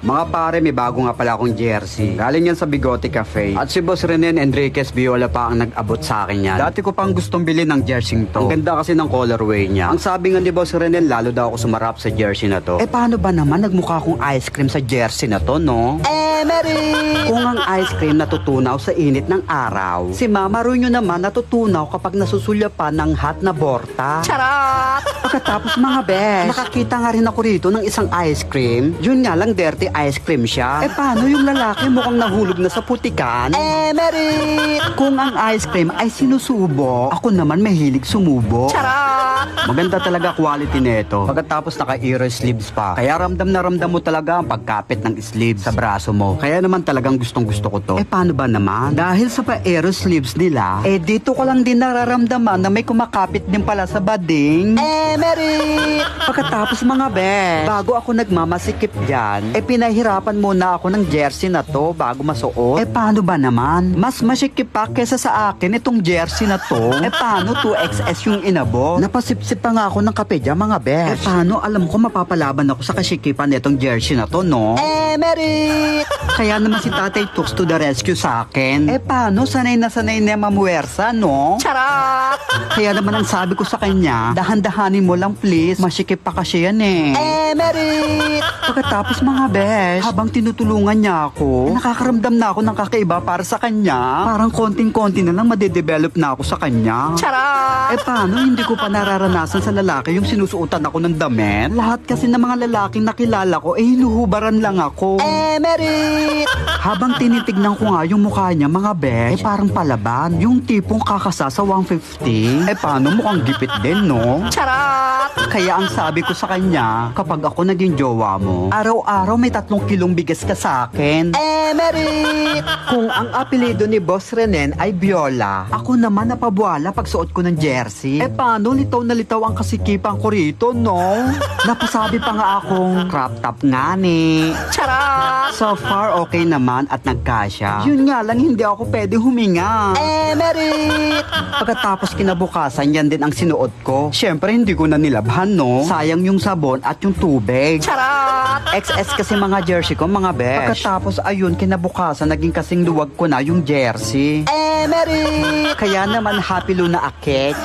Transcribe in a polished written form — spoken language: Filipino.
Mga pare, may bago nga pala akong jersey. Galing yan sa Bigote Cafe. At si Boss Renen Enriquez Viola pa ang nag-abot sa akin yan. Dati ko pang gustong bilhin ng jersey to. Ang ganda kasi ng colorway niya. Ang sabi nga ni Boss Renen, lalo daw ako sumarap sa jersey na to. Paano ba naman nagmukha akong ice cream sa jersey na to, no? Mary! Kung ang ice cream natutunaw sa init ng araw, si Mama Runyo naman natutunaw kapag nasusulyapan ng hot na borta. Charot! Pagkatapos mga bes, nakakita nga rin ako rito ng isang ice cream. Yun nga lang, dirty ice cream siya. Paano yung lalaki mukhang nahulog na sa putikan? Merit! Kung ang ice cream ay sinusubo, ako naman mahilig sumubo. Charot! Maganda talaga quality nito. Pagkatapos naka-ear sleeves pa. Kaya ramdam na ramdam mo talaga ang pagkapit ng sleeves sa braso mo. Kaya naman talagang gustong gusto ko to. Paano ba naman? Dahil sa pa-aero sleeves nila, dito ko lang din nararamdaman na may kumakapit din pala sa bading. Merit! Pagkatapos mga bes, bago ako nagmamasikip dyan, pinahirapan muna ako ng jersey na to bago masuot. Paano ba naman? Mas masikip pa kesa sa akin itong jersey na to. Paano 2XS yung inabot? Napasipsip pa nga ako ng kape dyan mga bes. Paano alam ko mapapalaban ako sa kasikipan nitong jersey na to, no? Merit! Kaya naman si Tatay Tux to the rescue sa akin. Paano? Sanay na mamuwersa, no? Charot! Kaya naman ang sabi ko sa kanya, dahan-dahanin mo lang please, masikip pa kasi yan Merit! Pagkatapos mga bes, habang tinutulungan niya ako, nakakaramdam na ako ng kakaiba para sa kanya. Parang konting-konti na lang madedevelop na ako sa kanya. Charot! Paano? Hindi ko pa nararanasan sa lalaki yung sinusuotan ako ng damit. Lahat kasi ng mga lalaking nakilala ko, hinuhubaran lang ako. Merit! Habang tinitignan ko nga yung mukha niya mga bes, parang palaban. Yung tipong kakasa sa 150. Paano mukhang gipit din, no? Charot! Kaya ang sabi ko sa kanya, kapag ako naging jowa mo, araw-araw may 3 kilong bigas ka sa akin. Merit! Kung ang apelido ni Boss Renen ay Viola, ako naman napabuala pag suot ko ng jersey. Paano litaw na litaw ang kasikipan ko rito, no? Napasabi pa nga akong crop top nga ni. Charot! So far, okay naman at nagkasya. Yun nga lang, hindi ako pwede huminga. Merit! Pagkatapos kinabukasan, yan din ang sinuot ko. Siyempre, hindi ko na nilabhan, no? Sayang yung sabon at yung tubig. Charot! XS kasi mga jersey ko, mga besh. Pagkatapos, ayun, kinabukasan, naging kasing luwag ko na yung jersey. Merit! Kaya naman, happy Luna Akech.